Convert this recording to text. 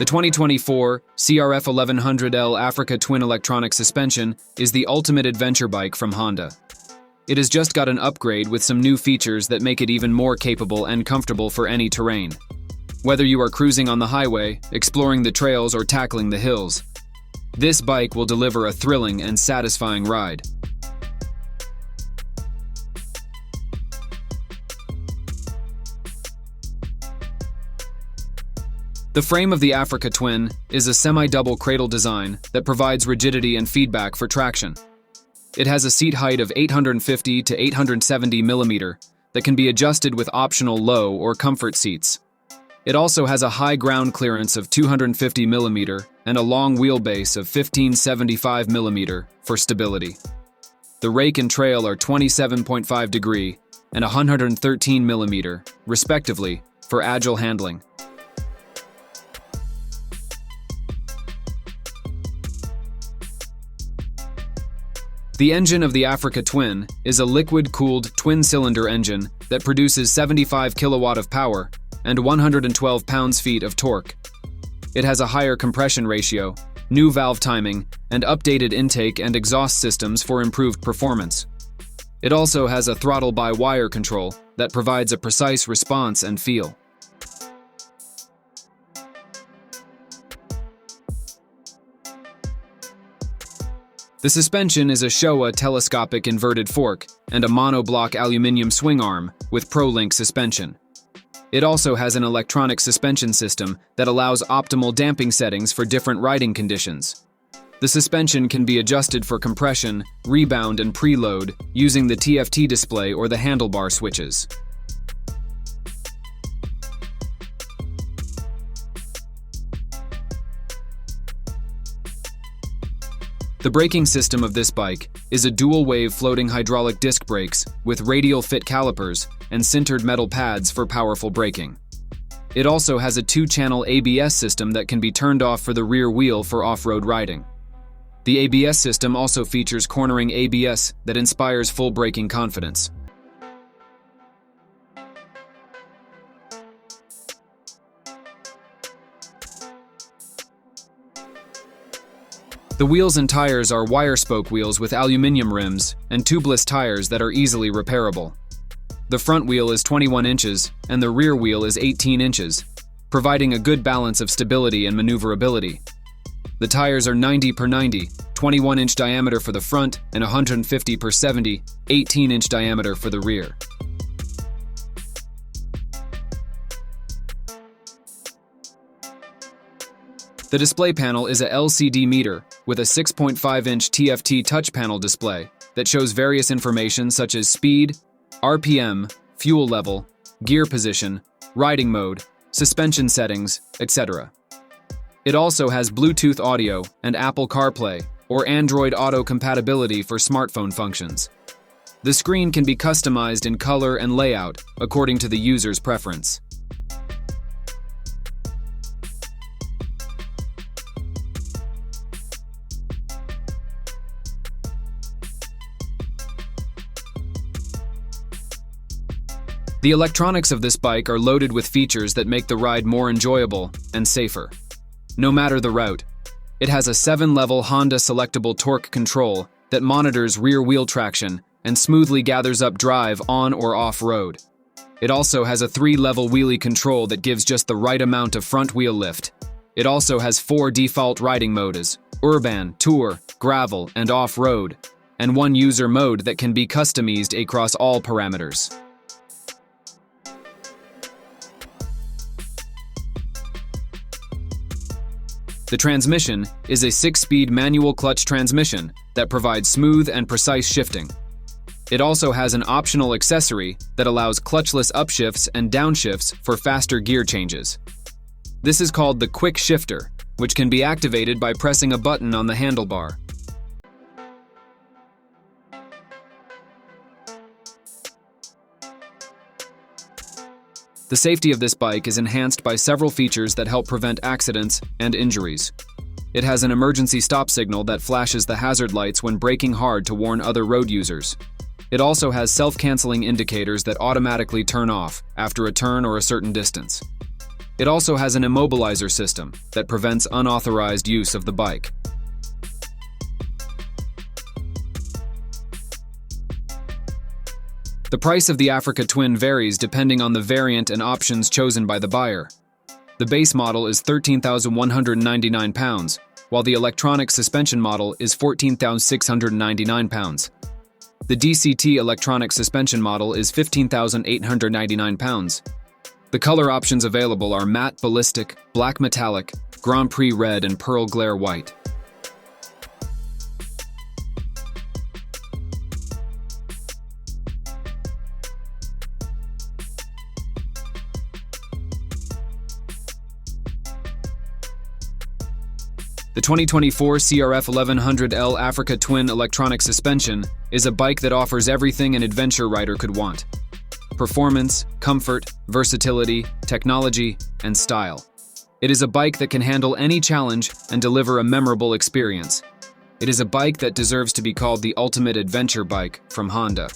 The 2024 CRF1100L Africa Twin Electronic Suspension is the ultimate adventure bike from Honda. It has just got an upgrade with some new features that make it even more capable and comfortable for any terrain. Whether you are cruising on the highway, exploring the trails, or tackling the hills, this bike will deliver a thrilling and satisfying ride. The frame of the Africa Twin is a semi-double cradle design that provides rigidity and feedback for traction. It has a seat height of 850 to 870 mm that can be adjusted with optional low or comfort seats. It also has a high ground clearance of 250 mm and a long wheelbase of 1575 mm for stability. The rake and trail are 27.5 degree and 113 mm, respectively, for agile handling. The engine of the Africa Twin is a liquid-cooled twin-cylinder engine that produces 75 kilowatt of power and 112 pounds-feet of torque. It has a higher compression ratio, new valve timing, and updated intake and exhaust systems for improved performance. It also has a throttle-by-wire control that provides a precise response and feel. The suspension is a Showa telescopic inverted fork and a monoblock aluminum swing arm with ProLink suspension. It also has an electronic suspension system that allows optimal damping settings for different riding conditions. The suspension can be adjusted for compression, rebound, and preload using the TFT display or the handlebar switches. The braking system of this bike is a dual-wave floating hydraulic disc brakes with radial fit calipers and sintered metal pads for powerful braking. It also has a 2-channel ABS system that can be turned off for the rear wheel for off-road riding. The ABS system also features cornering ABS that inspires full braking confidence. The wheels and tires are wire spoke wheels with aluminum rims and tubeless tires that are easily repairable. The front wheel is 21 inches and the rear wheel is 18 inches, providing a good balance of stability and maneuverability. The tires are 90 per 90, 21-inch diameter for the front and 150 per 70, 18-inch diameter for the rear. The display panel is a LCD meter with a 6.5-inch TFT touch panel display that shows various information such as speed, RPM, fuel level, gear position, riding mode, suspension settings, etc. It also has Bluetooth audio and Apple CarPlay or Android Auto compatibility for smartphone functions. The screen can be customized in color and layout according to the user's preference. The electronics of this bike are loaded with features that make the ride more enjoyable and safer. No matter the route, it has a 7-level Honda selectable torque control that monitors rear wheel traction and smoothly gathers up drive on or off-road. It also has a 3-level wheelie control that gives just the right amount of front wheel lift. It also has 4 default riding modes: urban, tour, gravel, and off-road, and 1 user mode that can be customized across all parameters. The transmission is a 6-speed manual clutch transmission that provides smooth and precise shifting. It also has an optional accessory that allows clutchless upshifts and downshifts for faster gear changes. This is called the quick shifter, which can be activated by pressing a button on the handlebar. The safety of this bike is enhanced by several features that help prevent accidents and injuries. It has an emergency stop signal that flashes the hazard lights when braking hard to warn other road users. It also has self-canceling indicators that automatically turn off after a turn or a certain distance. It also has an immobilizer system that prevents unauthorized use of the bike. The price of the Africa Twin varies depending on the variant and options chosen by the buyer. The base model is £13,199, while the electronic suspension model is £14,699. The DCT electronic suspension model is £15,899. The color options available are matte ballistic, black metallic, Grand Prix red, and pearl glare white. The 2024 CRF1100L Africa Twin electronic suspension is a bike that offers everything an adventure rider could want: performance, comfort, versatility, technology, and style. It is a bike that can handle any challenge and deliver a memorable experience. It is a bike that deserves to be called the ultimate adventure bike from Honda.